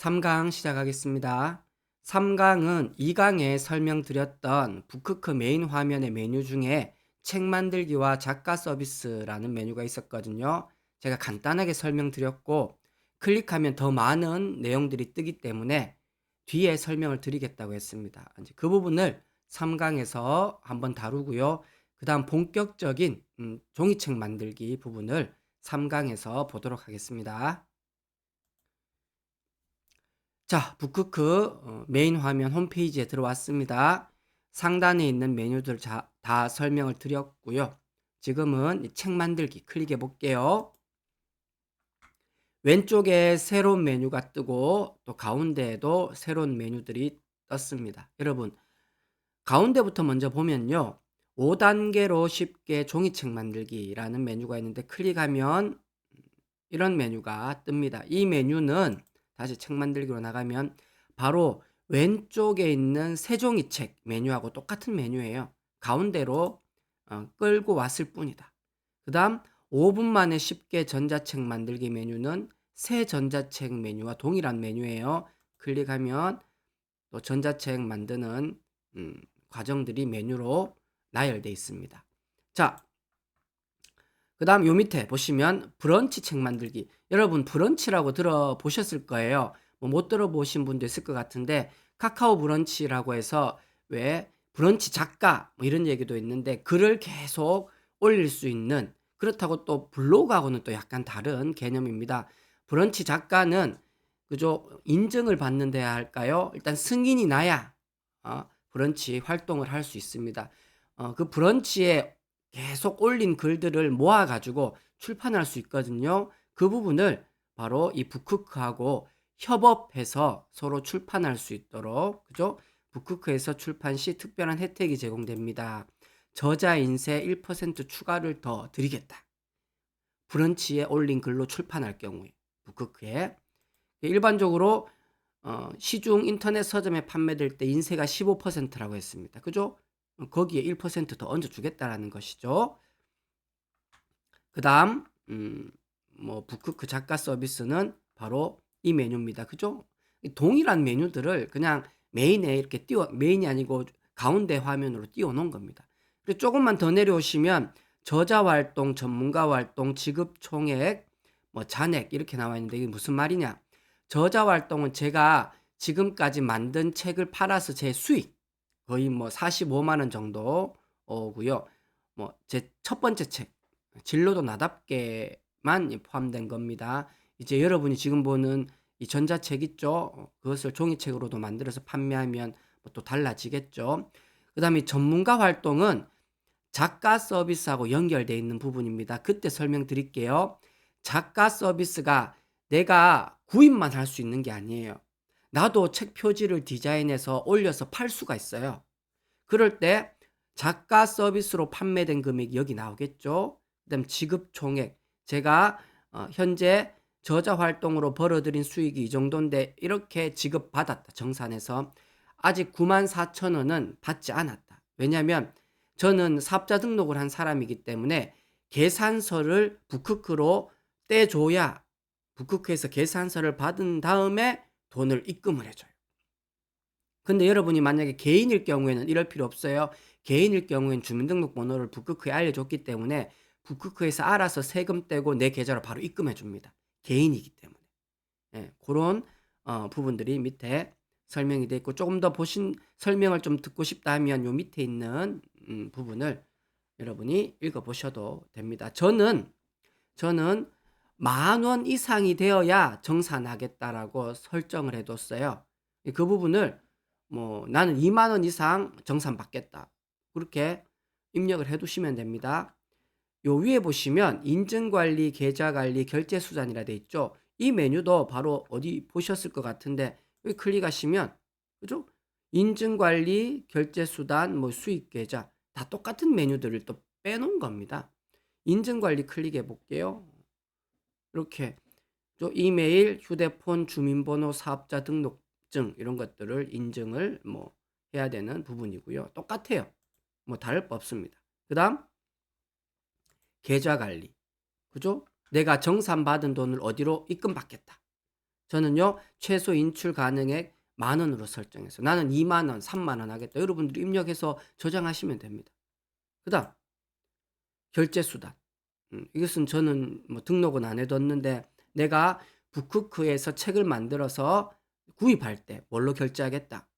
3강 시작하겠습니다. 3강은 2강에 설명드렸던 북크크 메인 화면의 메뉴 중에 책 만들기와 작가 서비스라는 메뉴가 있었거든요. 제가 간단하게 설명드렸고 클릭하면 더 많은 내용들이 뜨기 때문에 뒤에 설명을 드리겠다고 했습니다. 이제 그 부분을 3강에서 한번 다루고요. 그 다음 본격적인 종이책 만들기 부분을 3강에서 보도록 하겠습니다. 자, 북크크 메인 화면 홈페이지에 들어왔습니다. 상단에 있는 메뉴들 다 설명을 드렸고요. 지금은 이 책 만들기 클릭해 볼게요. 왼쪽에 새로운 메뉴가 뜨고 또 가운데에도 새로운 메뉴들이 떴습니다. 여러분, 가운데부터 먼저 보면요. 5단계로 쉽게 종이책 만들기라는 메뉴가 있는데 클릭하면 이런 메뉴가 뜹니다. 이 메뉴는 다시 책 만들기로 나가면 바로 왼쪽에 있는 새종이책 메뉴하고 똑같은 메뉴예요. 가운데로 끌고 왔을 뿐이다. 그 다음 5분 만에 쉽게 전자책 만들기 메뉴는 새 전자책 메뉴와 동일한 메뉴예요. 클릭하면 또 전자책 만드는 과정들이 메뉴로 나열되어 있습니다. 자, 그 다음 요 밑에 보시면 브런치 책 만들기. 여러분 브런치라고 들어보셨을 거예요. 못 들어보신 분도 있을 것 같은데 카카오 브런치라고 해서 왜 브런치 작가 이런 얘기도 있는데 글을 계속 올릴 수 있는, 그렇다고 또 블로그하고는 또 약간 다른 개념입니다. 브런치 작가는 그죠, 인증을 받는 데야 할까요? 일단 승인이 나야 브런치 활동을 할 수 있습니다. 그 브런치에 계속 올린 글들을 모아가지고 출판할 수 있거든요. 그 부분을 바로 이 북크크하고 협업해서 서로 출판할 수 있도록, 그죠? 북크크에서 출판 시 특별한 혜택이 제공됩니다. 저자 인세 1% 추가를 더 드리겠다. 브런치에 올린 글로 출판할 경우에 북크크에 일반적으로 시중 인터넷 서점에 판매될 때 인세가 15%라고 했습니다. 그죠? 거기에 1%더 얹어주겠다라는 것이죠. 그 다음 북크크 작가 서비스는 바로 이 메뉴입니다. 그죠? 동일한 메뉴들을 그냥 메인에 이렇게 메인이 아니고 가운데 화면으로 띄워 놓은 겁니다. 그리고 조금만 더 내려오시면 저자 활동, 전문가 활동, 지급 총액, 잔액 이렇게 나와 있는데 이게 무슨 말이냐? 저자 활동은 제가 지금까지 만든 책을 팔아서 제 수익 거의 45만 원 정도 오고요. 제 첫 번째 책 진로도 나답게만 포함된 겁니다. 이제 여러분이 지금 보는 이 전자책 있죠? 그것을 종이책으로도 만들어서 판매하면 또 달라지겠죠. 그 다음에 전문가 활동은 작가 서비스하고 연결되어 있는 부분입니다. 그때 설명드릴게요. 작가 서비스가 내가 구입만 할 수 있는 게 아니에요. 나도 책 표지를 디자인해서 올려서 팔 수가 있어요. 그럴 때 작가 서비스로 판매된 금액이 여기 나오겠죠. 그다음 지급 총액. 제가 현재 저자 활동으로 벌어들인 수익이 이 정도인데 이렇게 지급받았다. 정산해서 아직 94,000원은 받지 않았다. 왜냐하면 저는 사업자 등록을 한 사람이기 때문에 계산서를 북크크로 떼줘야 북크크에서 계산서를 받은 다음에 돈을 입금을 해줘요. 근데 여러분이 만약에 개인일 경우에는 이럴 필요 없어요. 개인일 경우에는 주민등록번호를 북크크에 알려줬기 때문에 북크크에서 알아서 세금 떼고 내 계좌로 바로 입금해 줍니다. 개인이기 때문에. 예, 그런 부분들이 밑에 설명이 되어 있고, 조금 더 설명을 좀 듣고 싶다 하면 요 밑에 있는 부분을 여러분이 읽어보셔도 됩니다. 저는 10,000원 이상이 되어야 정산하겠다라고 설정을 해뒀어요. 그 부분을 나는 2만 원 이상 정산받겠다. 그렇게 입력을 해두시면 됩니다. 요 위에 보시면 인증관리, 계좌관리, 결제수단이라 돼 있죠. 이 메뉴도 바로 어디 보셨을 것 같은데 여기 클릭하시면, 그죠? 인증관리, 결제수단, 수익계좌 다 똑같은 메뉴들을 또 빼놓은 겁니다. 인증관리 클릭해 볼게요. 이렇게 이메일, 휴대폰, 주민번호, 사업자 등록증 이런 것들을 인증을 해야 되는 부분이고요. 똑같아요. 다를 바 없습니다. 그 다음 계좌 관리, 그죠? 내가 정산받은 돈을 어디로 입금받겠다. 저는요 최소 인출 가능액 10,000원으로 설정해서 나는 20,000원, 30,000원 하겠다. 여러분들이 입력해서 저장하시면 됩니다. 그다음 결제 수단. 이것은 저는 뭐 등록은 안 해뒀는데 내가 북크크에서 책을 만들어서 구입할 때 뭘로 결제하겠다.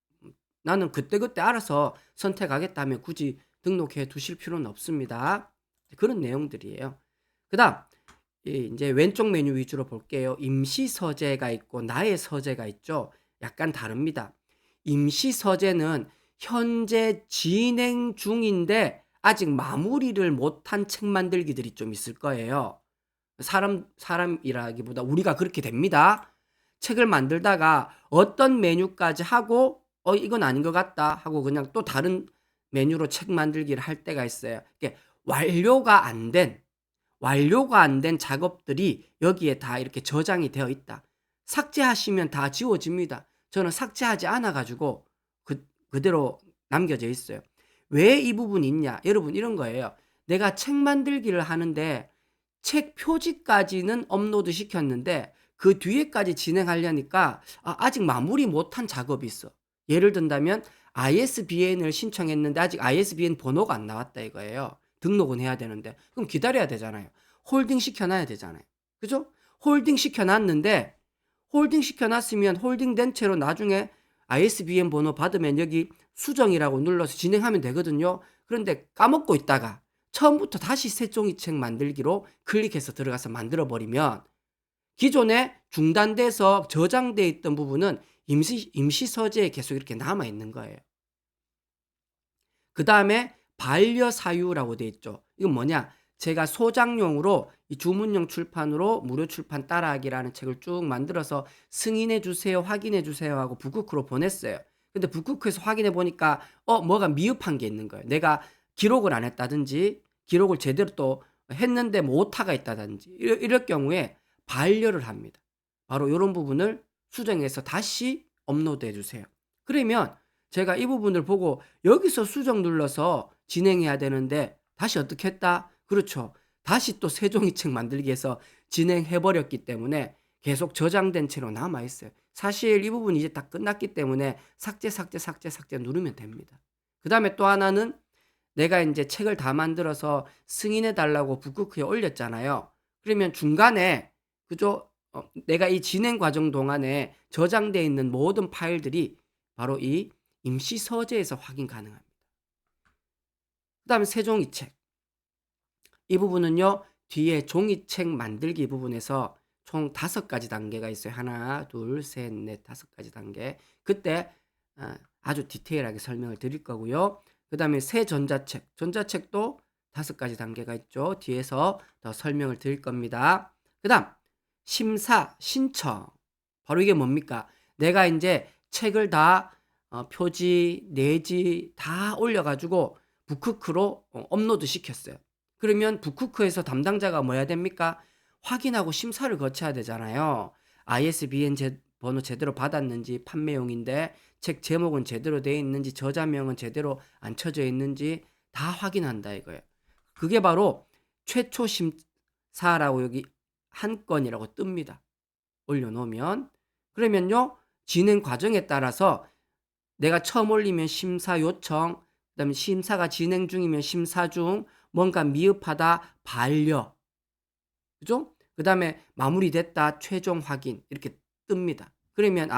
나는 그때그때 알아서 선택하겠다 하면 굳이 등록해 두실 필요는 없습니다. 그런 내용들이에요. 그다음 이제 왼쪽 메뉴 위주로 볼게요. 임시 서재가 있고 나의 서재가 있죠. 약간 다릅니다. 임시 서재는 현재 진행 중인데 아직 마무리를 못한 책 만들기들이 좀 있을 거예요. 사람이라기보다 우리가 그렇게 됩니다. 책을 만들다가 어떤 메뉴까지 하고 이건 아닌 것 같다 하고 그냥 또 다른 메뉴로 책 만들기를 할 때가 있어요. 이게 완료가 안 된 작업들이 여기에 다 이렇게 저장이 되어 있다. 삭제하시면 다 지워집니다. 저는 삭제하지 않아 가지고 그대로 남겨져 있어요. 왜 이 부분이 있냐? 여러분 이런 거예요. 내가 책 만들기를 하는데 책 표지까지는 업로드 시켰는데 그 뒤에까지 진행하려니까 아직 마무리 못한 작업이 있어. 예를 든다면 ISBN을 신청했는데 아직 ISBN 번호가 안 나왔다 이거예요. 등록은 해야 되는데 그럼 기다려야 되잖아요. 홀딩 시켜놔야 되잖아요. 그죠? 홀딩 시켜놨는데 홀딩 시켜놨으면 홀딩된 채로 나중에 ISBN 번호 받으면 여기 수정이라고 눌러서 진행하면 되거든요. 그런데 까먹고 있다가 처음부터 다시 새 종이책 만들기로 클릭해서 들어가서 만들어버리면 기존에 중단돼서 저장돼 있던 부분은 임시 서재에 계속 이렇게 남아 있는 거예요. 그 다음에 반려사유라고 돼 있죠. 이건 뭐냐? 제가 소장용으로 이 주문용 출판으로 무료 출판 따라하기라는 책을 쭉 만들어서 승인해 주세요, 확인해 주세요 하고 북크크로 보냈어요. 근데 북크크에서 확인해 보니까 뭐가 미흡한 게 있는 거예요. 내가 기록을 안 했다든지 기록을 제대로 또 했는데 뭐 오타가 있다든지 이럴 경우에 반려를 합니다. 바로 이런 부분을 수정해서 다시 업로드해 주세요. 그러면 제가 이 부분을 보고 여기서 수정 눌러서 진행해야 되는데 다시 어떻게 했다? 그렇죠. 다시 또 새 종이책 만들기 해서 진행해 버렸기 때문에 계속 저장된 채로 남아 있어요. 사실 이 부분이 이제 다 끝났기 때문에 삭제 누르면 됩니다. 그다음에 또 하나는 내가 이제 책을 다 만들어서 승인해 달라고 북크크에 올렸잖아요. 그러면 중간에 그죠? 내가 이 진행 과정 동안에 저장되어 있는 모든 파일들이 바로 이 임시 서재에서 확인 가능합니다. 그다음에 새 종이책. 이 부분은요. 뒤에 종이책 만들기 부분에서 총 5가지 단계가 있어요. 하나, 둘, 셋, 넷, 5가지 단계. 그때 아주 디테일하게 설명을 드릴 거고요. 그다음에 새 전자책도 5가지 단계가 있죠. 뒤에서 더 설명을 드릴 겁니다. 그다음 심사, 신청. 바로 이게 뭡니까? 내가 이제 책을 다 표지, 내지 다 올려가지고 북크크로 업로드 시켰어요. 그러면 북크크에서 담당자가 뭐 해야 됩니까? 확인하고 심사를 거쳐야 되잖아요. ISBN 번호 제대로 받았는지, 판매용인데 책 제목은 제대로 되어 있는지, 저자명은 제대로 안 쳐져 있는지 다 확인한다 이거예요. 그게 바로 최초 심사라고 여기 한 건이라고 뜹니다. 올려놓으면. 그러면요. 진행 과정에 따라서 내가 처음 올리면 심사 요청, 그다음에 심사가 진행 중이면 심사 중, 뭔가 미흡하다 반려. 그죠? 그다음에 마무리됐다 최종 확인 이렇게 뜹니다. 그러면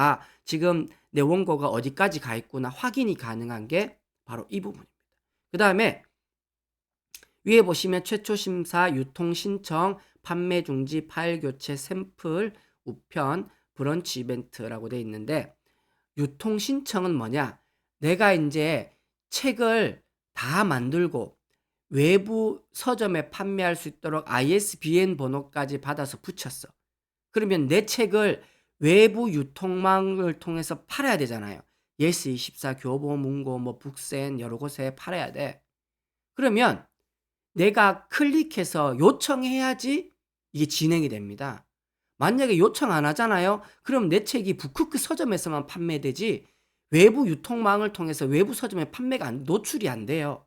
지금 내 원고가 어디까지 가 있구나 확인이 가능한 게 바로 이 부분입니다. 그다음에 위에 보시면 최초 심사, 유통 신청, 판매 중지, 파일 교체, 샘플, 우편, 브런치 이벤트라고 돼 있는데 유통 신청은 뭐냐? 내가 이제 책을 다 만들고 외부 서점에 판매할 수 있도록 ISBN 번호까지 받아서 붙였어. 그러면 내 책을 외부 유통망을 통해서 팔아야 되잖아요. 예스24, 교보, 문고, 뭐 북센 여러 곳에 팔아야 돼. 그러면 내가 클릭해서 요청해야지 이게 진행이 됩니다. 만약에 요청 안 하잖아요. 그럼 내 책이 북크크 서점에서만 판매되지 외부 유통망을 통해서 외부 서점에 판매가 노출이 안 돼요.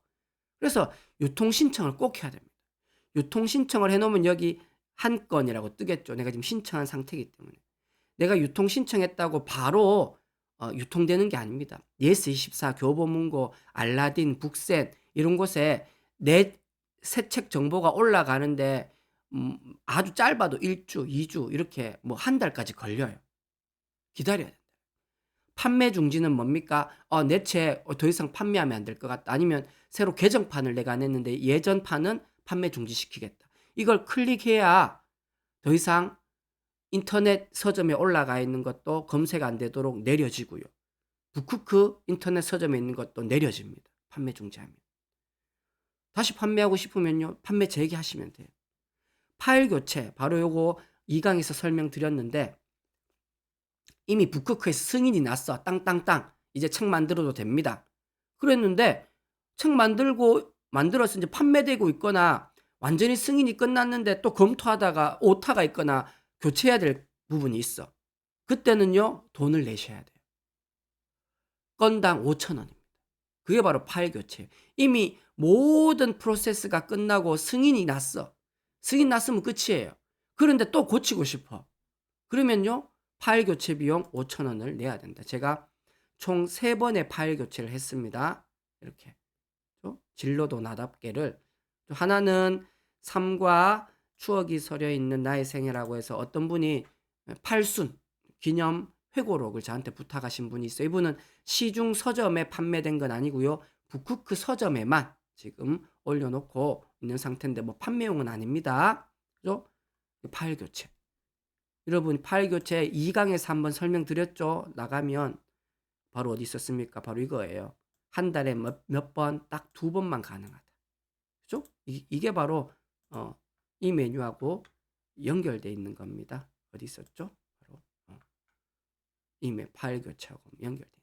그래서 유통 신청을 꼭 해야 됩니다. 유통 신청을 해놓으면 여기 한 건이라고 뜨겠죠. 내가 지금 신청한 상태이기 때문에. 내가 유통 신청했다고 바로 유통되는 게 아닙니다. 예스24, 교보문고, 알라딘, 북센 이런 곳에 내 새 책 정보가 올라가는데 아주 짧아도 1주, 2주 이렇게 뭐 한 달까지 걸려요. 기다려야 된다. 판매 중지는 뭡니까? 내 책 더 이상 판매하면 안 될 것 같다. 아니면 새로 개정판을 내가 안 했는데 예전판은 판매 중지시키겠다. 이걸 클릭해야 더 이상 인터넷 서점에 올라가 있는 것도 검색 안 되도록 내려지고요. 북쿠크 인터넷 서점에 있는 것도 내려집니다. 판매 중지하면. 다시 판매하고 싶으면요. 판매 재개하시면 돼요. 파일 교체, 바로 요거 2강에서 설명드렸는데 이미 북쿠크에서 승인이 났어. 땅땅땅. 이제 책 만들어도 됩니다. 그랬는데 책 만들어서 이제 판매되고 있거나 완전히 승인이 끝났는데 또 검토하다가 오타가 있거나 교체해야 될 부분이 있어. 그때는요. 돈을 내셔야 돼요. 건당 5,000원입니다. 그게 바로 파일 교체. 이미 모든 프로세스가 끝나고 승인이 났어. 승인 났으면 끝이에요. 그런데 또 고치고 싶어. 그러면요. 파일 교체 비용 5,000원을 내야 된다. 제가 총 3번의 파일 교체를 했습니다. 이렇게. 진로도 나답게를. 하나는 삶과 추억이 서려 있는 나의 생애라고 해서 어떤 분이 8순 기념 회고록을 저한테 부탁하신 분이 있어요. 이분은 시중 서점에 판매된 건 아니고요. 북쿠크 서점에만 지금 올려놓고 있는 상태인데 뭐 판매용은 아닙니다. 그죠? 파일 교체. 여러분 파일 교체 2강에서 한번 설명드렸죠. 나가면 바로 어디 있었습니까? 바로 이거예요. 한 달에 몇 번, 딱 2번만 가능하다. 그죠? 이게 바로 이 메뉴하고 연결되어 있는 겁니다. 어디 있었죠? 바로 파일 교체하고 연결되어 있는.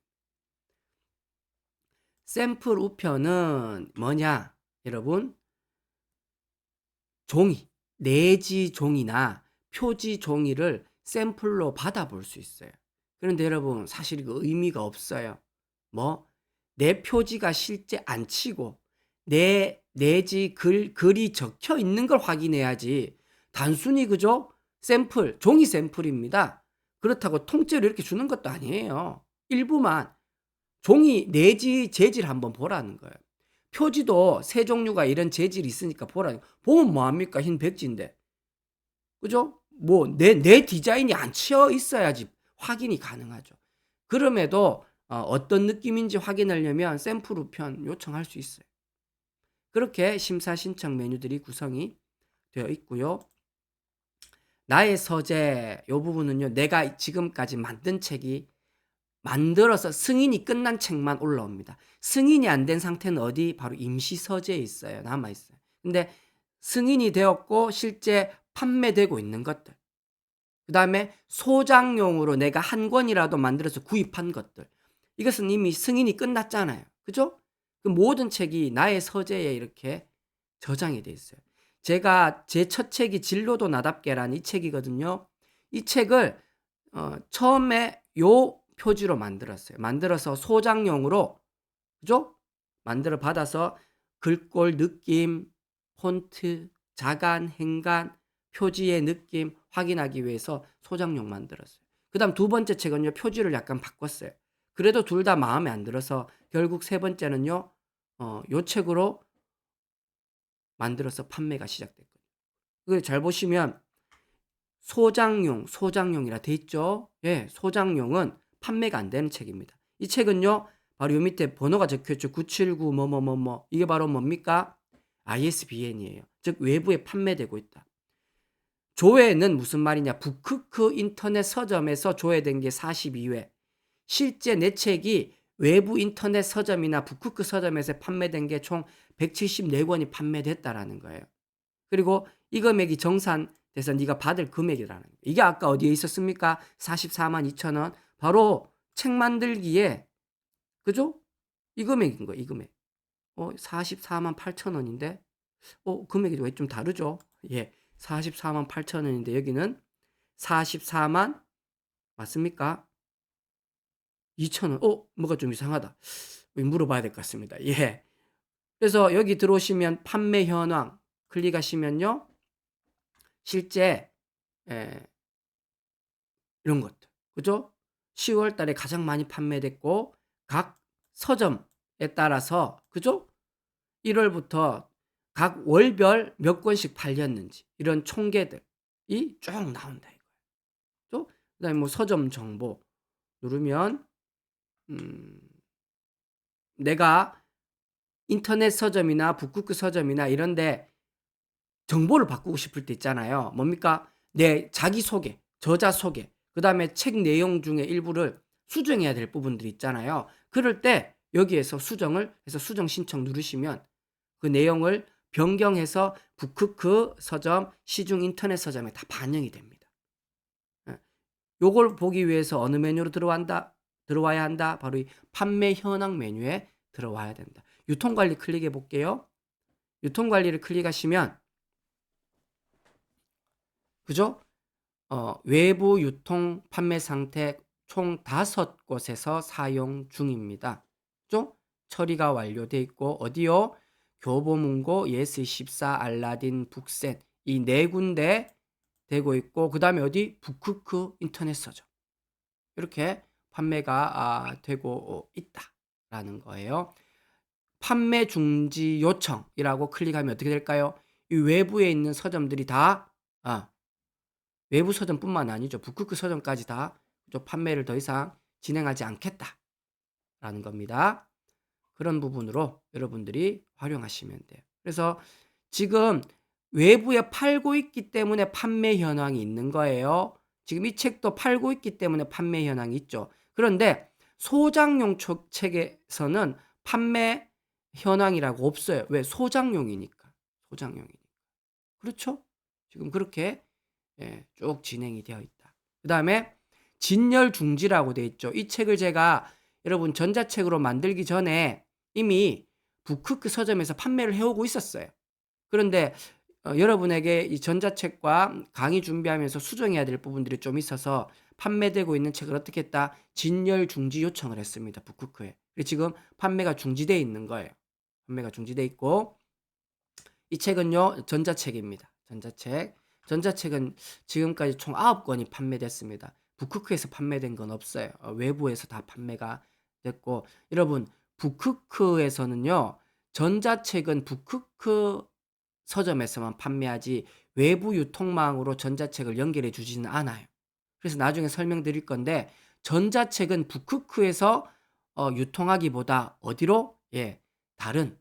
샘플 우편은 뭐냐? 여러분 종이, 내지 종이나 표지 종이를 샘플로 받아볼 수 있어요. 그런데 여러분 사실 이거 의미가 없어요. 내 표지가 실제 안 치고 내지 글이 적혀 있는 걸 확인해야지. 단순히 그죠? 샘플, 종이 샘플입니다. 그렇다고 통째로 이렇게 주는 것도 아니에요. 일부만 종이 내지 재질 한번 보라는 거예요. 표지도 세 종류가 이런 재질이 있으니까 보라는 거예요. 보면 뭐합니까? 흰 백지인데. 그죠? 내 디자인이 안 치여 있어야지 확인이 가능하죠. 그럼에도 어떤 느낌인지 확인하려면 샘플 우편 요청할 수 있어요. 그렇게 심사 신청 메뉴들이 구성이 되어 있고요. 나의 서재 요 부분은요. 내가 지금까지 만든 책이 만들어서 승인이 끝난 책만 올라옵니다. 승인이 안 된 상태는 어디? 바로 임시 서재에 있어요. 남아 있어요. 근데 승인이 되었고 실제 판매되고 있는 것들. 그다음에 소장용으로 내가 한 권이라도 만들어서 구입한 것들. 이것은 이미 승인이 끝났잖아요. 그죠? 그 모든 책이 나의 서재에 이렇게 저장이 돼 있어요. 제가 제 첫 책이 진로도 나답게라는 이 책이거든요. 이 책을 처음에 요 표지로 만들었어요. 만들어서 소장용으로 그죠? 만들어 받아서 글꼴 느낌, 폰트, 자간, 행간, 표지의 느낌 확인하기 위해서 소장용 만들었어요. 그다음 두 번째 책은요. 표지를 약간 바꿨어요. 그래도 둘 다 마음에 안 들어서 결국 세 번째는요. 요 책으로 만들어서 판매가 시작됐거든요. 그걸 잘 보시면 소장용이라 돼 있죠. 예, 소장용은 판매가 안 되는 책입니다. 이 책은요. 바로 요 밑에 번호가 적혀 있죠. 979 뭐뭐뭐뭐. 이게 바로 뭡니까? ISBN이에요. 즉 외부에 판매되고 있다. 조회는 무슨 말이냐? 북쿠크 인터넷 서점에서 조회된 게 42회. 실제 내 책이 외부 인터넷 서점이나 북쿠크 서점에서 판매된 게 총 174권이 판매됐다라는 거예요. 그리고 이 금액이 정산돼서 네가 받을 금액이라는 거예요. 이게 아까 어디에 있었습니까? 44만 2천 원. 바로 책 만들기에 그죠? 이 금액인 거예요. 이 금액. 44만 8천 원인데 금액이 왜 좀 다르죠? 예. 44만 8천 원인데 여기는 44만 맞습니까? 2천 원. 뭐가 좀 이상하다. 물어봐야 될 것 같습니다. 예. 그래서 여기 들어오시면 판매 현황 클릭하시면요. 실제 이런 것들. 그죠? 10월 달에 가장 많이 판매됐고 각 서점에 따라서 그죠? 1 월부터 각 월별 몇 권씩 팔렸는지 이런 총계들이 쭉 나온다 이거죠. 그다음에 뭐 서점 정보 누르면 음 내가 인터넷 서점이나 북쿠크 서점이나 이런 데 정보를 바꾸고 싶을 때 있잖아요. 뭡니까? 내 자기소개, 저자 소개, 그다음에 책 내용 중에 일부를 수정해야 될 부분들이 있잖아요. 그럴 때 여기에서 수정을 해서 수정 신청 누르시면 그 내용을 변경해서 북크크 서점, 시중 인터넷 서점에 다 반영이 됩니다. 예. 요걸 보기 위해서 어느 메뉴로 들어와야 한다? 바로 이 판매 현황 메뉴에 들어와야 된다. 유통관리 클릭해 볼게요. 유통관리를 클릭하시면 그죠? 외부 유통 판매 상태 총 5곳에서 사용 중입니다. 그죠? 처리가 완료돼 있고 어디요? 교보문고, 예스24, 알라딘, 북센 이 4군데 되고 있고 그다음에 어디? 북크크 인터넷 서점. 이렇게 판매가 되고 있다라는 거예요. 판매 중지 요청이라고 클릭하면 어떻게 될까요? 이 외부에 있는 서점들이 다 외부 서점뿐만 아니죠. 북크크 서점까지 다 판매를 더 이상 진행하지 않겠다라는 겁니다. 그런 부분으로 여러분들이 활용하시면 돼요. 그래서 지금 외부에 팔고 있기 때문에 판매 현황이 있는 거예요. 지금 이 책도 팔고 있기 때문에 판매 현황이 있죠. 그런데 소장용 책에서는 판매 현황이라고 없어요. 왜? 소장용이니까. 소장용이니까. 그렇죠? 지금 그렇게 쭉 진행이 되어 있다. 그다음에 진열 중지라고 되어 있죠. 이 책을 제가 여러분 전자책으로 만들기 전에 이미 북크크 서점에서 판매를 해오고 있었어요. 그런데 여러분에게 이 전자책과 강의 준비하면서 수정해야 될 부분들이 좀 있어서 판매되고 있는 책을 어떻게 했다? 진열 중지 요청을 했습니다. 북크크에. 지금 판매가 중지되어 있는 거예요. 판매가 중지되어 있고 이 책은요 전자책입니다. 전자책은 지금까지 총 9권이 판매됐습니다. 북크크에서 판매된 건 없어요. 외부에서 다 판매가 됐고 여러분 북크크에서는요 전자책은 북크크 서점에서만 판매하지 외부 유통망으로 전자책을 연결해 주지는 않아요. 그래서 나중에 설명드릴 건데 전자책은 북크크에서 유통하기보다 어디로? 다른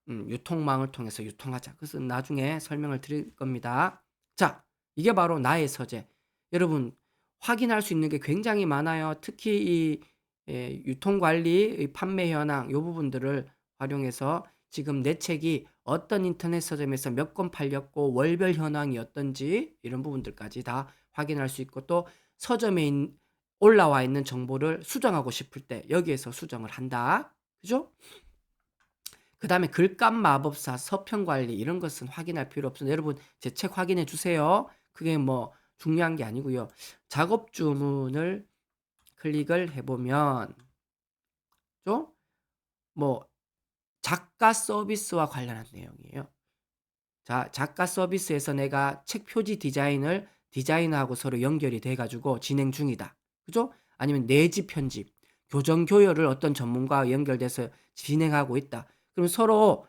유통망을 통해서 유통하자. 그래서 나중에 설명을 드릴 겁니다. 자, 이게 바로 나의 서재. 여러분 확인할 수 있는 게 굉장히 많아요. 특히 이 유통관리, 판매 현황 이 부분들을 활용해서 지금 내 책이 어떤 인터넷 서점에서 몇 권 팔렸고 월별 현황이 어떤지 이런 부분들까지 다 확인할 수 있고 또 서점에 올라와 있는 정보를 수정하고 싶을 때 여기에서 수정을 한다. 그죠? 그다음에 글감 마법사, 서평 관리 이런 것은 확인할 필요 없어요. 여러분 제 책 확인해 주세요. 그게 뭐 중요한 게 아니고요. 작업 주문을 클릭을 해보면 뭐 작가 서비스와 관련한 내용이에요. 자, 작가 서비스에서 내가 책 표지 디자인하고 서로 연결이 돼가지고 진행 중이다. 그죠? 아니면 내지 편집, 교정 교열을 어떤 전문가와 연결돼서 진행하고 있다. 그럼 서로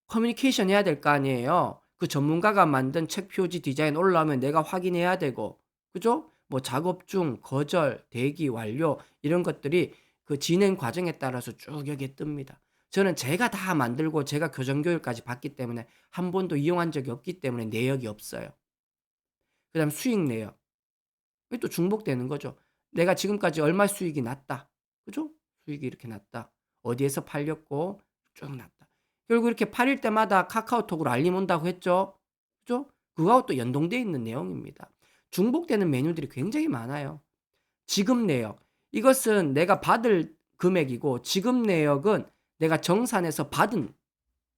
커뮤니케이션 해야 될 거 아니에요. 그 전문가가 만든 책 표지 디자인 올라오면 내가 확인해야 되고, 그죠? 뭐 작업 중, 거절, 대기, 완료 이런 것들이 그 진행 과정에 따라서 쭉 여기에 뜹니다. 저는 제가 다 만들고 제가 교정 교육까지 받기 때문에 한 번도 이용한 적이 없기 때문에 내역이 없어요. 그다음 수익 내역. 이게 또 중복되는 거죠. 내가 지금까지 얼마 수익이 났다. 그죠? 수익이 이렇게 났다. 어디에서 팔렸고 쭉 났다. 결국 이렇게 팔릴 때마다 카카오톡으로 알림 온다고 했죠. 그죠? 그거하고 또 연동되어 있는 내용입니다. 중복되는 메뉴들이 굉장히 많아요. 지급 내역. 이것은 내가 받을 금액이고 지급 내역은 내가 정산해서 받은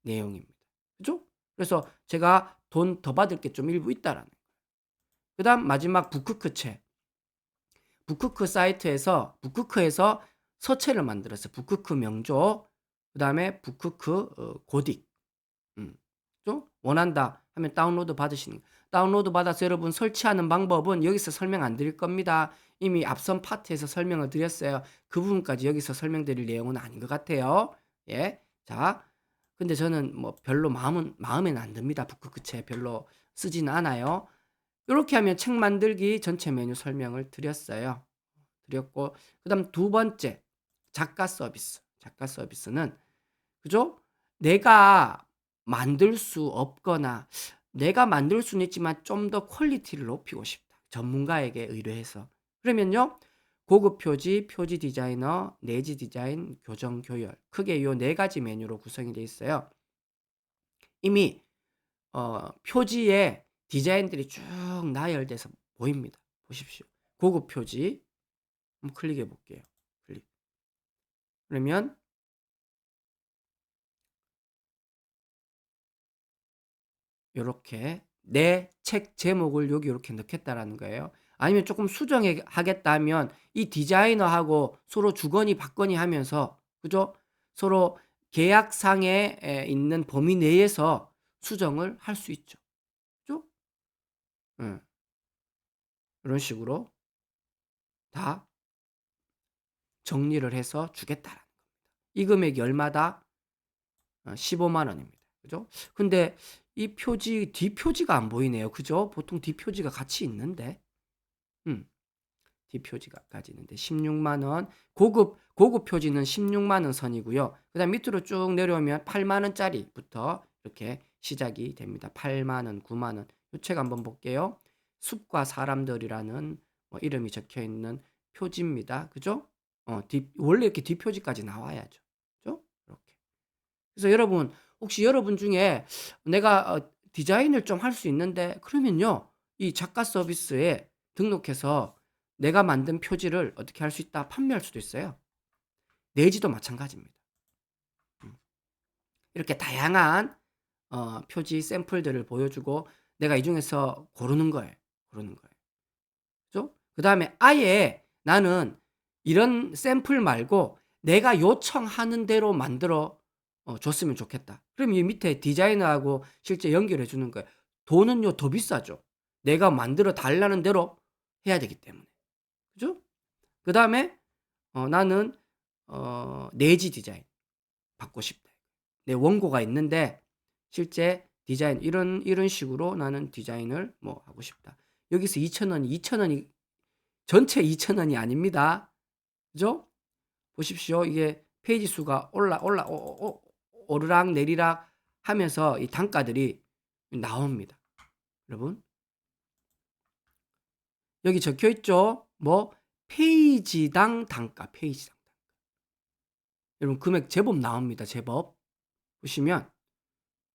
내용입니다. 그죠? 그래서 제가 돈 더 받을 게 좀 일부 있다라는 거예요. 그다음 마지막 북크크 책. 북크크에서 서체를 만들었어요. 북크크 명조. 그다음에 북크크 고딕. 좀 원한다 하면 다운로드 받으시는 거. 다운로드 받아서 여러분 설치하는 방법은 여기서 설명 안 드릴 겁니다. 이미 앞선 파트에서 설명을 드렸어요. 그 부분까지 여기서 설명드릴 내용은 아닌 것 같아요. 예. 자, 근데 저는 뭐 별로 마음에는 안 듭니다. 북크크체 별로 쓰지는 않아요. 이렇게 하면 책 만들기 전체 메뉴 설명을 드렸어요. 드렸고, 그다음 두 번째 작가 서비스. 작가 서비스는 그죠? 내가 만들 수 없거나 내가 만들 수는 있지만 좀 더 퀄리티를 높이고 싶다. 전문가에게 의뢰해서. 그러면요. 고급 표지, 표지 디자이너, 내지 디자인, 교정, 교열. 크게 요 네 가지 메뉴로 구성이 되어 있어요. 이미 표지에 디자인들이 쭉 나열돼서 보입니다. 보십시오. 고급 표지. 한번 클릭해 볼게요. 클릭. 그러면 요렇게 내 책 제목을 여기 이렇게 넣겠다라는 거예요. 아니면 조금 수정해 하겠다면 이 디자이너하고 서로 주거니 받거니 하면서 그죠? 서로 계약상에 있는 범위 내에서 수정을 할 수 있죠. 그죠? 예. 이런 식으로 다 정리를 해서 주겠다라는 겁니다. 이 금액이 얼마다? 15만 원입니다. 그죠? 근데 이 표지 뒷표지가 안 보이네요. 그죠? 보통 뒷표지가 같이 있는데. 음. 뒷표지가까지 있는데 16만 원. 고급 표지는 16만 원 선이고요. 그다음 밑으로 쭉 내려오면 8만 원짜리부터 이렇게 시작이 됩니다. 8만 원, 9만 원. 이 책 한번 볼게요. 숲과 사람들이라는 이름이 적혀 있는 표지입니다. 그죠? 원래 이렇게 뒷표지까지 나와야죠. 그죠? 이렇게. 그래서 여러분 혹시 여러분 중에 내가 디자인을 좀 할 수 있는데 그러면요. 이 작가 서비스에 등록해서 내가 만든 표지를 어떻게 할 수 있다 판매할 수도 있어요. 내지도 마찬가지입니다. 이렇게 다양한 표지 샘플들을 보여주고 내가 이 중에서 고르는 거예요. 고르는 거예요. 그죠? 그다음에 아예 나는 이런 샘플 말고 내가 요청하는 대로 만들어 줬으면 좋겠다. 그럼 이 밑에 디자이너하고 실제 연결해 주는 거예요. 돈은요 더 비싸죠. 내가 만들어 달라는 대로 해야 되기 때문에. 그죠? 그다음에 나는 내지 디자인 받고 싶다. 내 원고가 있는데 실제 디자인 이런 식으로 나는 디자인을 뭐 하고 싶다. 여기서 2,000원이 전체 2,000원이 아닙니다. 그죠? 보십시오. 이게 페이지 수가 오르락 내리락 하면서 이 단가들이 나옵니다. 여러분. 여기 적혀 있죠? 뭐 페이지당 단가, 페이지당. 여러분 금액 제법 나옵니다. 제법. 보시면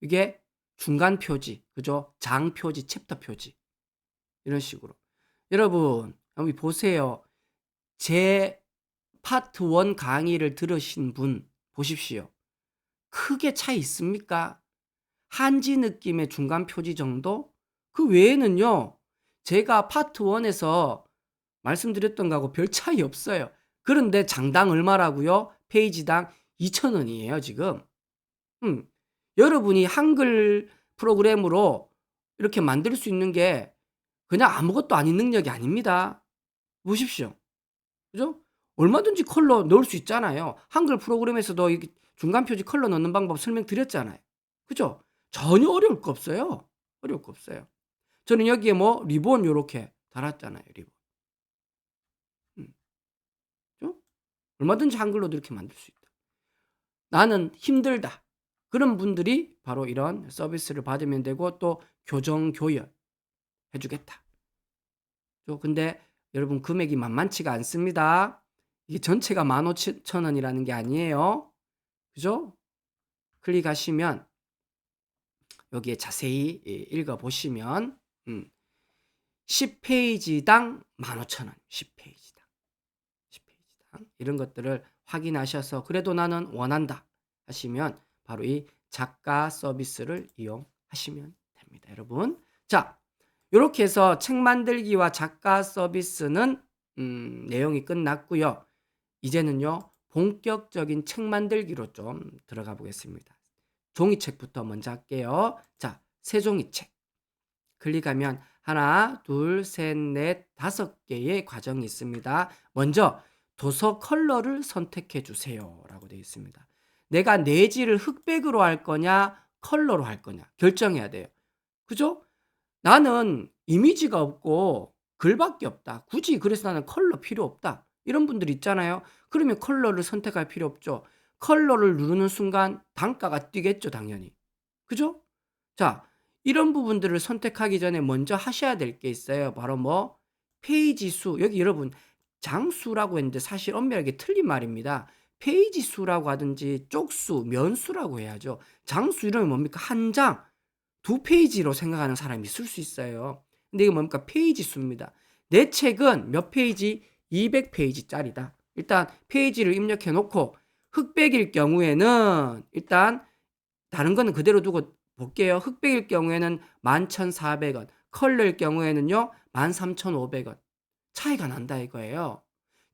이게 중간 표지, 그죠? 장 표지, 챕터 표지. 이런 식으로. 여러분, 여기 보세요. 제 파트 1 강의를 들으신 분 보십시오. 크게 차이 있습니까? 한지 느낌의 중간 표지 정도? 그 외에는요. 제가 파트 1에서 말씀드렸던 거하고 별 차이 없어요. 그런데 장당 얼마라고요? 페이지당 2,000원이에요, 지금. 여러분이 한글 프로그램으로 이렇게 만들 수 있는 게 그냥 아무것도 아닌 능력이 아닙니다. 보십시오. 그죠? 얼마든지 컬러 넣을 수 있잖아요. 한글 프로그램에서도 이렇게 중간 표지 컬러 넣는 방법 설명드렸잖아요. 그죠? 전혀 어려울 거 없어요. 어려울 거 없어요. 저는 여기에 뭐 리본 요렇게 달았잖아요. 리본. 그죠? 얼마든지 한글로도 이렇게 만들 수 있다. 나는 힘들다. 그런 분들이 바로 이런 서비스를 받으면 되고 또 교정 교열 해주겠다. 근데 여러분 금액이 만만치가 않습니다. 이게 전체가 15,000원이라는 게 아니에요. 그죠? 클릭하시면 여기에 자세히 읽어보시면 10페이지당 15,000원. 10페이지당. 10페이지당. 이런 것들을 확인하셔서 그래도 나는 원한다 하시면 바로 이 작가 서비스를 이용하시면 됩니다. 여러분. 자, 이렇게 해서 책 만들기와 작가 서비스는 내용이 끝났고요. 이제는요. 본격적인 책 만들기로 좀 들어가 보겠습니다. 종이책부터 먼저 할게요. 자, 새 종이책. 클릭하면 하나, 둘, 셋, 넷, 5개의 과정이 있습니다. 먼저 도서 컬러를 선택해 주세요 라고 되어 있습니다. 내가 내지를 흑백으로 할 거냐 컬러로 할 거냐 결정해야 돼요. 그죠? 나는 이미지가 없고 글밖에 없다. 굳이 그래서 나는 컬러 필요 없다. 이런 분들 있잖아요. 그러면 컬러를 선택할 필요 없죠. 컬러를 누르는 순간 단가가 뛰겠죠, 당연히. 그죠? 자, 이런 부분들을 선택하기 전에 먼저 하셔야 될 게 있어요. 바로 뭐 페이지 수. 여기 여러분 장수라고 했는데 사실 엄밀하게 틀린 말입니다. 페이지 수라고 하든지 쪽수, 면수라고 해야죠. 장수 이름이 뭡니까? 한 장, 2페이지로 생각하는 사람이 있을 수 있어요. 근데 이게 뭡니까? 페이지 수입니다. 내 책은 몇 페이지? 200페이지짜리다. 일단 페이지를 입력해 놓고 흑백일 경우에는 일단 다른 거는 그대로 두고 볼게요. 흑백일 경우에는 11,400원, 컬러일 경우에는요 13,500원. 차이가 난다 이거예요.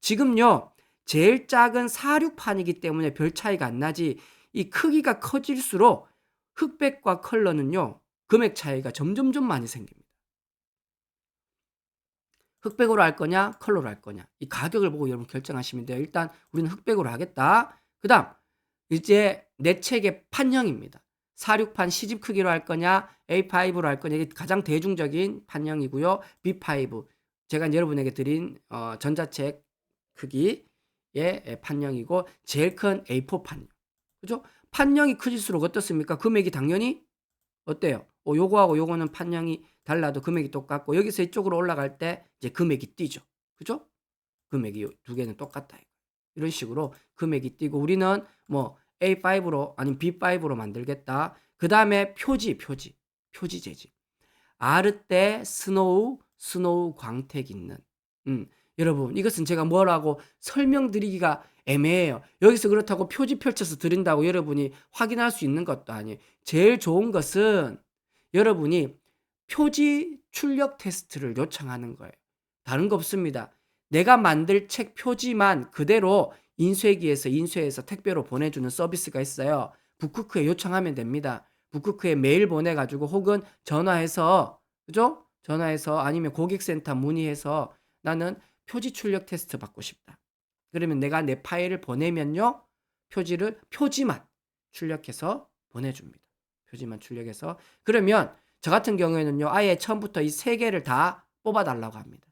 지금요 제일 작은 46판이기 때문에 별 차이가 안 나지, 이 크기가 커질수록 흑백과 컬러는요 금액 차이가 점점점 많이 생깁니다. 흑백으로 할 거냐 컬러로 할 거냐, 이 가격을 보고 여러분 결정하시면 돼요. 일단 우리는 흑백으로 하겠다. 그 다음 이제 내 책의 판형입니다. 46판 시집 크기로 할 거냐 A5로 할 거냐, 이게 가장 대중적인 판형이고요. B5 제가 여러분에게 드린 전자책 크기의 판형이고, 제일 큰 A4 판형. 그죠? 판형이 커질수록 어떻습니까? 금액이 당연히 어때요? 요거하고 요거는 판형이 달라도 금액이 똑같고, 여기서 이쪽으로 올라갈 때 이제 금액이 뛰죠. 그죠? 금액이 두 개는 똑같다. 이런 식으로 금액이 뛰고, 우리는 뭐 A5로 아니면 B5로 만들겠다. 그 다음에 표지 재질. 아르떼 스노우 광택 있는. 여러분 이것은 제가 뭐라고 설명드리기가 애매해요. 여기서 그렇다고 표지 펼쳐서 드린다고 여러분이 확인할 수 있는 것도 아니에요. 제일 좋은 것은 여러분이 표지 출력 테스트를 요청하는 거예요. 다른 거 없습니다. 내가 만들 책 표지만 그대로 인쇄기에서 인쇄해서 택배로 보내주는 서비스가 있어요. 북크크에 요청하면 됩니다. 북크크에 메일 보내가지고 혹은 전화해서, 그죠? 전화해서 아니면 고객센터 문의해서 나는 표지 출력 테스트 받고 싶다. 그러면 내가 내 파일을 보내면요, 표지만 출력해서 보내줍니다. 표지만 출력해서. 그러면 저 같은 경우에는요, 아예 처음부터 이 3개를 다 뽑아달라고 합니다.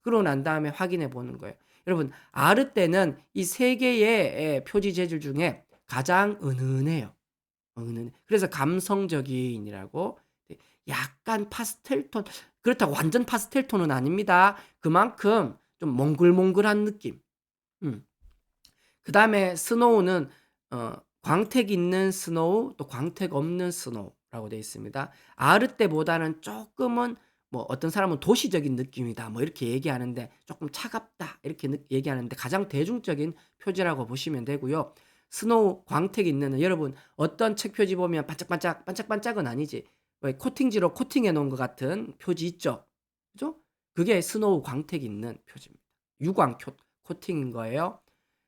그러고 난 다음에 확인해 보는 거예요. 여러분 아르떼는 이 3개의 표지 재질 중에 가장 은은해요. 그래서 감성적인이라고. 약간 파스텔톤, 그렇다고 완전 파스텔톤은 아닙니다. 그만큼 좀 몽글몽글한 느낌. 그 다음에 스노우는 광택 있는 스노우, 또 광택 없는 스노우라고 되어 있습니다. 아르떼보다는 조금은 뭐 어떤 사람은 도시적인 느낌이다 뭐 이렇게 얘기하는데, 조금 차갑다 이렇게 얘기하는데 가장 대중적인 표지라고 보시면 되고요. 스노우 광택 있는, 여러분 어떤 책 표지 보면 반짝반짝은 아니지, 코팅지로 코팅해 놓은 것 같은 표지 있죠. 그죠? 그게 스노우 광택 있는 표지입니다. 유광 코팅인 거예요.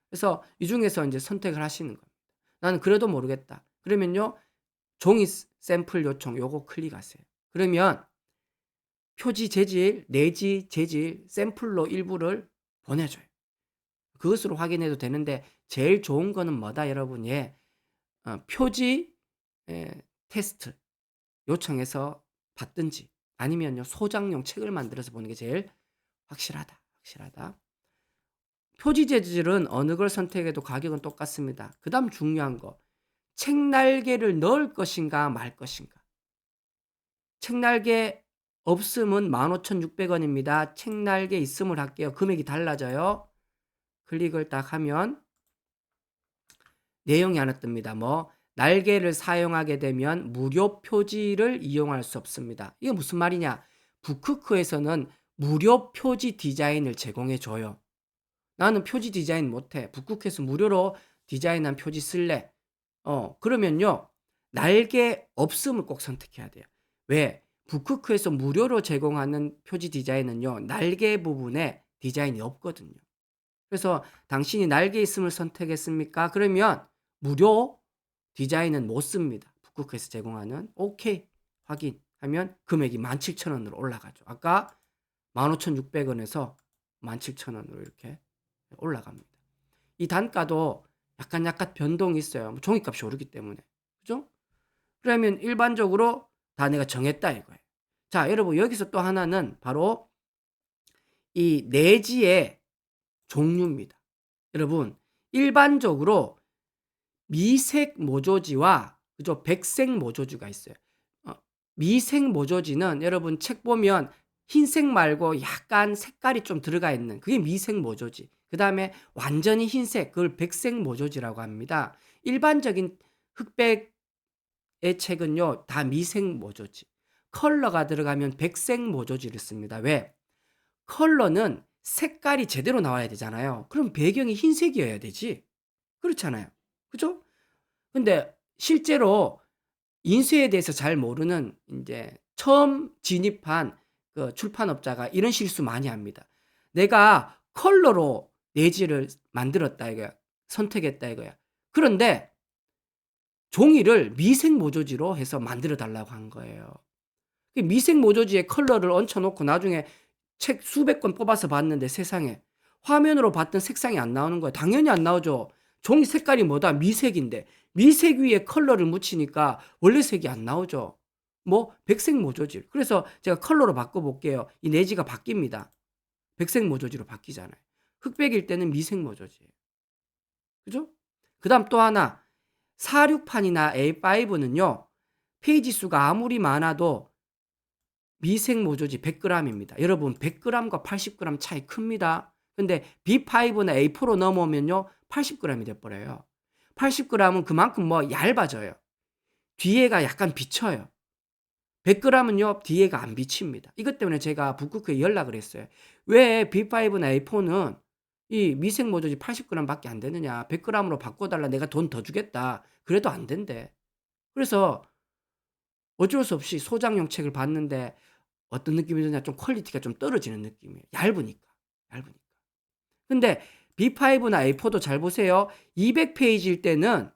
그래서 이 중에서 이제 선택을 하시는 겁니다. 나는 그래도 모르겠다. 그러면요, 종이 샘플 요청 요거 클릭하세요. 그러면 표지 재질, 내지 재질 샘플로 일부를 보내줘요. 그것으로 확인해도 되는데, 제일 좋은 거는 뭐다 여러분? 표지 테스트 요청해서 받든지 아니면요 소장용 책을 만들어서 보는 게 제일 확실하다. 표지 재질은 어느 걸 선택해도 가격은 똑같습니다. 그 다음 중요한 거, 책 날개를 넣을 것인가 말 것인가. 책 날개 없음은 15,600원입니다. 책 날개 있음을 할게요. 금액이 달라져요. 클릭을 딱 하면 내용이 하나 뜹니다. 뭐 날개를 사용하게 되면 무료 표지를 이용할 수 없습니다. 이게 무슨 말이냐? 북크크에서는 무료 표지 디자인을 제공해 줘요. 나는 표지 디자인 못해. 북크크에서 무료로 디자인한 표지 쓸래. 그러면요, 날개 없음을 꼭 선택해야 돼요. 왜? 북크크에서 무료로 제공하는 표지 디자인은요, 날개 부분에 디자인이 없거든요. 그래서 당신이 날개 있음을 선택했습니까? 그러면 무료 디자인은 못 씁니다. 북크크에서 제공하는. 오케이, 확인하시면 하면 금액이 17,000원으로 올라가죠. 아까 15,600원에서 17,000원으로 이렇게 올라갑니다. 이 단가도 약간 변동이 있어요. 뭐 종이값이 오르기 때문에. 그죠? 그러면 일반적으로 다 내가 정했다 이거예요. 자, 여러분 여기서 또 하나는 바로 이 내지의 종류입니다. 여러분 일반적으로 미색 모조지와 그죠? 백색 모조지가 있어요. 미색 모조지는 여러분 책 보면 흰색 말고 약간 색깔이 좀 들어가 있는 그게 미색 모조지. 그다음에 완전히 흰색 그걸 백색 모조지라고 합니다. 일반적인 흑백의 책은요 다 미색 모조지. 컬러가 들어가면 백색 모조지를 씁니다. 왜? 컬러는 색깔이 제대로 나와야 되잖아요. 그럼 배경이 흰색이어야 되지. 그렇잖아요. 그죠? 근데 실제로 인쇄에 대해서 잘 모르는 인제 처음 진입한 그 출판업자가 이런 실수 많이 합니다. 내가 컬러로 내지를 만들었다 이거야. 선택했다 이거야. 그런데 종이를 미색 모조지로 해서 만들어 달라고 한 거예요. 그 미색 모조지에 컬러를 얹혀 놓고 나중에 책 수백 권 뽑아서 봤는데 세상에 화면으로 봤던 색상이 안 나오는 거예요. 당연히 안 나오죠. 종이 색깔이 뭐다? 미색인데 미색 위에 컬러를 묻히니까 원래 색이 안 나오죠. 뭐 백색 모조지. 그래서 제가 컬러로 바꿔 볼게요. 이 내지가 바뀝니다. 백색 모조지로 바뀌잖아요. 흑백일 때는 미색 모조지예요. 그죠? 그다음 또 하나 46판이나 A5는요. 페이지 수가 아무리 많아도 미색 모조지 100g입니다. 여러분 100g과 80g 차이 큽니다. 근데 B5나 A4로 넘어오면요 80g이 돼 버려요. 80g은 그만큼 뭐 얇아져요. 뒤에가 약간 비쳐요. 100g은요 뒤에가 안 비칩니다. 이것 때문에 제가 북극회에 연락을 했어요. 왜 B5나 A4는 이 미색 모조지 80g밖에 안 되느냐. 100g으로 바꿔달라. 내가 돈 더 주겠다. 그래도 안 된대. 그래서 어쩔 수 없이 소장용 책을 봤는데 어떤 느낌이 드냐 좀 퀄리티가 좀 떨어지는 느낌이에요. 얇으니까. 얇으니까. 근데 B5나 A4도 잘 보세요. 200페이지일 때는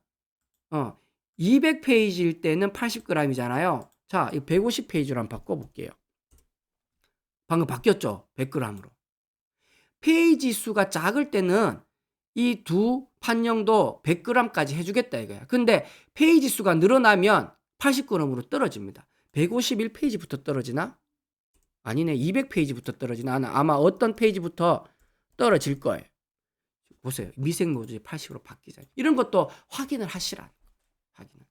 200페이지일 때는 80g이잖아요. 자, 이 150페이지로 한번 바꿔 볼게요. 방금 바뀌었죠? 100g으로. 페이지 수가 작을 때는 이 두 판형도 100g까지 해 주겠다 이거야. 근데 페이지 수가 늘어나면 80g으로 떨어집니다. 151페이지부터 떨어지나? 아니네. 200페이지부터 떨어지나? 아마 어떤 페이지부터 떨어질 거예요. 보세요. 미색 모조지 80으로 바뀌잖아요. 이런 것도 확인을 하시라. 확인을.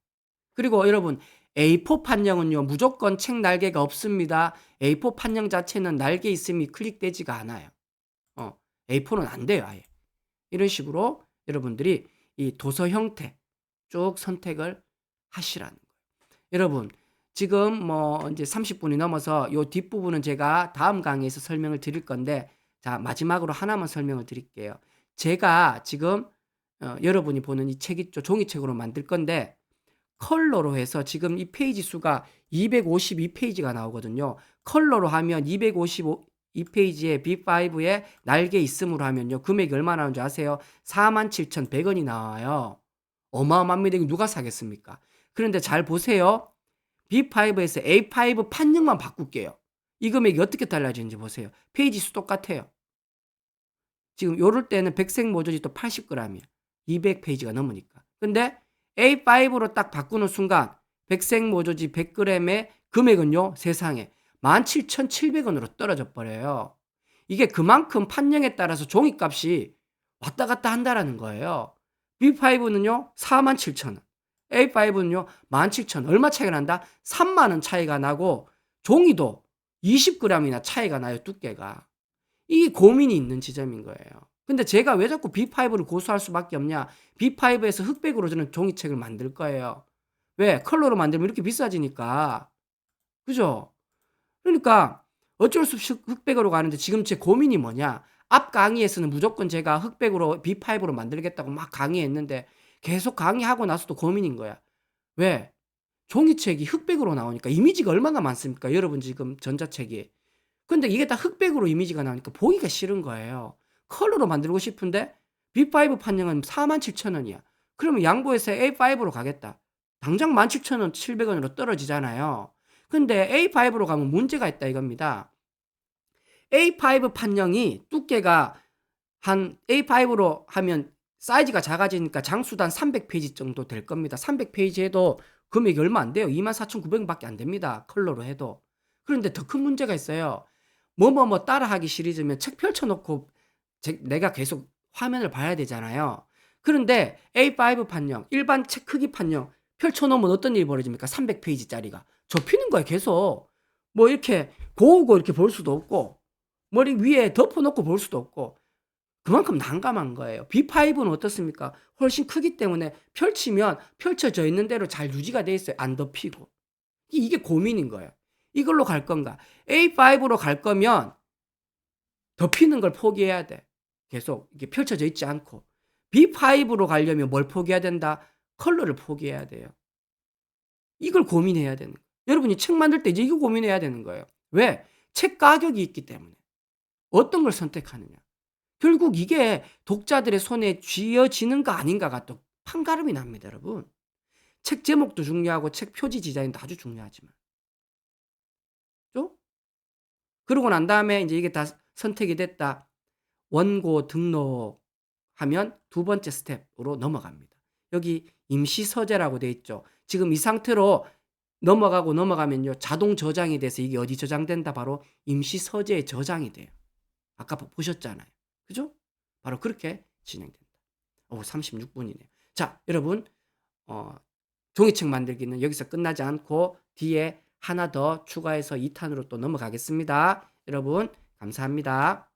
그리고 여러분 A4 판형은요. 무조건 책 날개가 없습니다. A4 판형 자체는 날개 있음이 클릭되지가 않아요. A4는 안 돼요. 아예. 이런 식으로 여러분들이 이 도서 형태 쭉 선택을 하시라는 거예요. 여러분 지금 뭐 이제 30분이 넘어서 요 뒷부분은 제가 다음 강의에서 설명을 드릴 건데 자 마지막으로 하나만 설명을 드릴게요. 제가 지금 여러분이 보는 이 책 있죠. 종이책으로 만들 건데 컬러로 해서 지금 이 페이지 수가 252페이지가 나오거든요. 컬러로 하면 252페이지에 B5에 날개 있음으로 하면요. 금액이 얼마나 나오는지 아세요? 47,100원이 나와요. 어마어마합니다. 이거 누가 사겠습니까? 그런데 잘 보세요. B5에서 A5 판형만 바꿀게요. 이 금액이 어떻게 달라지는지 보세요. 페이지 수 똑같아요. 지금 요럴 때는 백색 모조지 또 80g이야. 200페이지가 넘으니까. 근데 A5로 딱 바꾸는 순간 백색 모조지 100g의 금액은요. 세상에 17,700원으로 떨어져 버려요. 이게 그만큼 판형에 따라서 종이값이 왔다 갔다 한다라는 거예요. B5는요. 47,000원. A5는요. 17,000원. 얼마 차이가 난다? 3만 원 차이가 나고 종이도 20g이나 차이가 나요. 두께가. 이 고민이 있는 지점인 거예요. 근데 제가 왜 자꾸 B5를 고수할 수밖에 없냐? B5에서 흑백으로 저는 종이책을 만들 거예요. 왜? 컬러로 만들면 이렇게 비싸지니까. 그죠? 그러니까 어쩔 수 없이 흑백으로 가는데 지금 제 고민이 뭐냐? 앞 강의에서는 무조건 제가 흑백으로 B5로 만들겠다고 막 강의했는데 계속 강의하고 나서도 고민인 거야. 왜? 종이책이 흑백으로 나오니까 이미지가 얼마나 많습니까? 여러분 지금 전자책이. 근데 이게 다 흑백으로 이미지가 나오니까 보기가 싫은 거예요. 컬러로 만들고 싶은데 B5 판형은 47,000원이야. 그러면 양보해서 A5로 가겠다. 당장 17,000원, 700원으로 떨어지잖아요. 근데 A5로 가면 문제가 있다 이겁니다. A5 판형이 두께가 한 A5로 하면 사이즈가 작아지니까 장수단 300페이지 정도 될 겁니다. 300페이지 해도 금액이 얼마 안 돼요. 24,900원 밖에 안 됩니다. 컬러로 해도. 그런데 더 큰 문제가 있어요. 뭐뭐뭐 따라하기 시리즈면 책 펼쳐놓고 내가 계속 화면을 봐야 되잖아요. 그런데 A5 판형, 일반 책 크기 판형 펼쳐놓으면 어떤 일이 벌어집니까? 300페이지짜리가 접히는 거예요. 계속. 뭐 이렇게 고우고 이렇게 볼 수도 없고 머리 위에 덮어놓고 볼 수도 없고 그만큼 난감한 거예요. B5는 어떻습니까? 훨씬 크기 때문에 펼치면 펼쳐져 있는 대로 잘 유지가 돼 있어요. 안 덮이고. 이게 고민인 거예요. 이걸로 갈 건가? A5로 갈 거면 덮이는 걸 포기해야 돼. 계속 이게 펼쳐져 있지 않고. B5로 가려면 뭘 포기해야 된다? 컬러를 포기해야 돼요. 이걸 고민해야 되는 거예요. 여러분이 책 만들 때 이제 이거 고민해야 되는 거예요. 왜? 책 가격이 있기 때문에. 어떤 걸 선택하느냐. 결국 이게 독자들의 손에 쥐어지는가 아닌가가 또 판가름이 납니다, 여러분. 책 제목도 중요하고 책 표지 디자인도 아주 중요하지만. 그죠? 그러고 난 다음에 이제 이게 다 선택이 됐다. 원고 등록하면 두 번째 스텝으로 넘어갑니다. 여기 임시 서재라고 돼 있죠. 지금 이 상태로 넘어가면요. 자동 저장이 돼서 이게 어디 저장된다? 바로 임시 서재에 저장이 돼요. 아까 보셨잖아요. 그죠? 바로 그렇게 진행된다. 36분이네요. 자, 여러분, 어, 종이책 만들기는 여기서 끝나지 않고 뒤에 하나 더 추가해서 2탄으로 또 넘어가겠습니다. 여러분, 감사합니다.